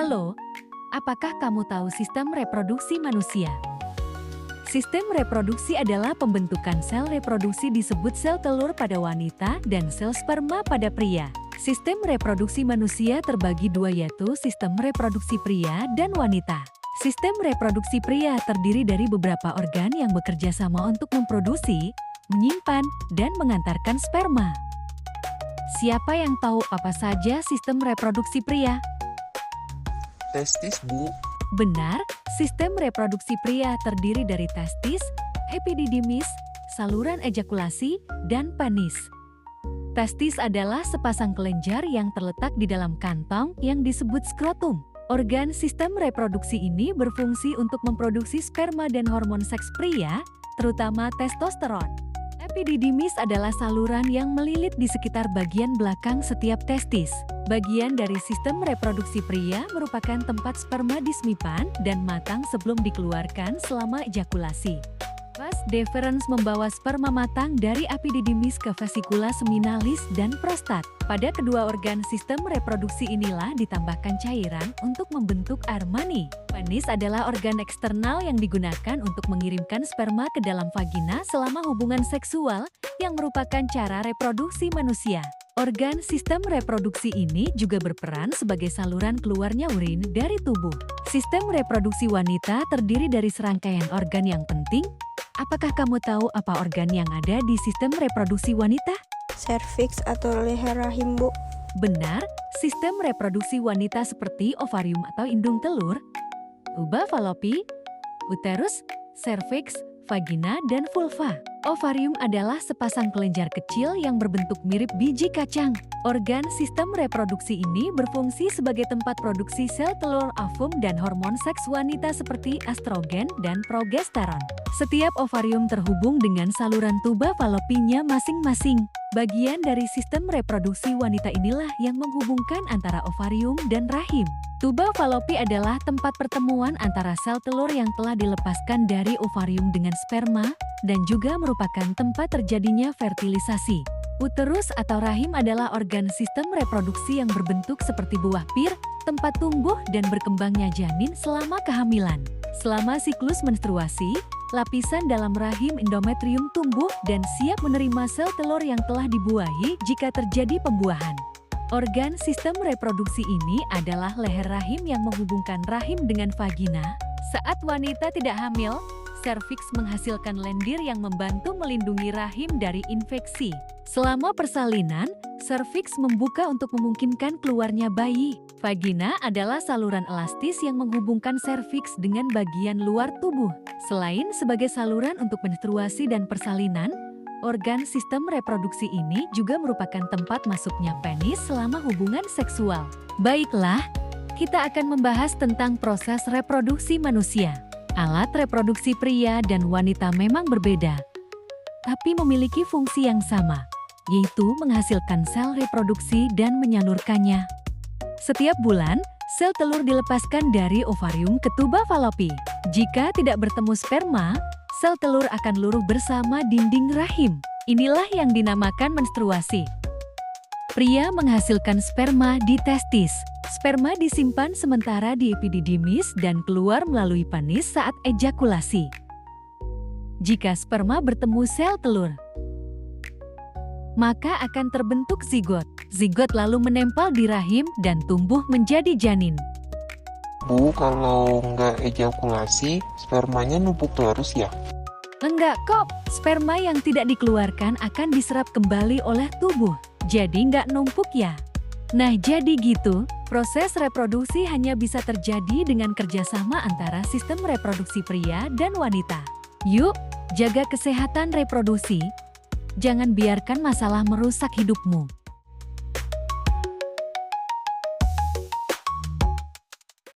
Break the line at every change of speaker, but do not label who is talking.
Halo, apakah kamu tahu sistem reproduksi manusia? Sistem reproduksi adalah pembentukan sel reproduksi disebut sel telur pada wanita dan sel sperma pada pria. Sistem reproduksi manusia terbagi dua yaitu sistem reproduksi pria dan wanita. Sistem reproduksi pria terdiri dari beberapa organ yang bekerja sama untuk memproduksi, menyimpan, dan mengantarkan sperma. Siapa yang tahu apa saja sistem reproduksi pria?
Testis, Bu.
Benar, sistem reproduksi pria terdiri dari testis, epididymis, saluran ejakulasi, dan penis. Testis adalah sepasang kelenjar yang terletak di dalam kantong yang disebut skrotum. Organ sistem reproduksi ini berfungsi untuk memproduksi sperma dan hormon seks pria, terutama testosteron. Epididymis adalah saluran yang melilit di sekitar bagian belakang setiap testis. Bagian dari sistem reproduksi pria merupakan tempat sperma disimpan dan matang sebelum dikeluarkan selama ejakulasi. Vas deferens membawa sperma matang dari epididymis ke vesikula seminalis dan prostat. Pada kedua organ sistem reproduksi inilah ditambahkan cairan untuk membentuk air mani. Penis adalah organ eksternal yang digunakan untuk mengirimkan sperma ke dalam vagina selama hubungan seksual yang merupakan cara reproduksi manusia. Organ sistem reproduksi ini juga berperan sebagai saluran keluarnya urin dari tubuh. Sistem reproduksi wanita terdiri dari serangkaian organ yang penting. Apakah kamu tahu apa organ yang ada di sistem reproduksi wanita?
Serviks atau leher rahim, Bu.
Benar, sistem reproduksi wanita seperti ovarium atau indung telur, tuba falopi, uterus, serviks, vagina, dan vulva. Ovarium adalah sepasang kelenjar kecil yang berbentuk mirip biji kacang. Organ sistem reproduksi ini berfungsi sebagai tempat produksi sel telur, ovum, dan hormon seks wanita seperti estrogen dan progesteron. Setiap ovarium terhubung dengan saluran tuba falopinya masing-masing. Bagian dari sistem reproduksi wanita inilah yang menghubungkan antara ovarium dan rahim. Tuba falopi adalah tempat pertemuan antara sel telur yang telah dilepaskan dari ovarium dengan sperma dan juga merupakan tempat terjadinya fertilisasi. Uterus atau rahim adalah organ sistem reproduksi yang berbentuk seperti buah pir, tempat tumbuh dan berkembangnya janin selama kehamilan. Selama siklus menstruasi, lapisan dalam rahim endometrium tumbuh dan siap menerima sel telur yang telah dibuahi jika terjadi pembuahan. Organ sistem reproduksi ini adalah leher rahim yang menghubungkan rahim dengan vagina. Saat wanita tidak hamil, serviks menghasilkan lendir yang membantu melindungi rahim dari infeksi. Selama persalinan, serviks membuka untuk memungkinkan keluarnya bayi. Vagina adalah saluran elastis yang menghubungkan serviks dengan bagian luar tubuh. Selain sebagai saluran untuk menstruasi dan persalinan, organ sistem reproduksi ini juga merupakan tempat masuknya penis selama hubungan seksual. Baiklah, kita akan membahas tentang proses reproduksi manusia. Alat reproduksi pria dan wanita memang berbeda, tapi memiliki fungsi yang sama, yaitu menghasilkan sel reproduksi dan menyalurkannya. Setiap bulan, sel telur dilepaskan dari ovarium ke tuba falopi. Jika tidak bertemu sperma, sel telur akan luruh bersama dinding rahim. Inilah yang dinamakan menstruasi. Pria menghasilkan sperma di testis. Sperma disimpan sementara di epididymis dan keluar melalui penis saat ejakulasi. Jika sperma bertemu sel telur, maka akan terbentuk zigot. Zigot lalu menempel di rahim dan tumbuh menjadi janin.
Bu, kalau nggak ejakulasi, spermanya numpuk terus ya?
Enggak kok, sperma yang tidak dikeluarkan akan diserap kembali oleh tubuh. Jadi nggak numpuk ya. Nah jadi gitu, proses reproduksi hanya bisa terjadi dengan kerjasama antara sistem reproduksi pria dan wanita. Yuk, jaga kesehatan reproduksi. Jangan biarkan masalah merusak hidupmu.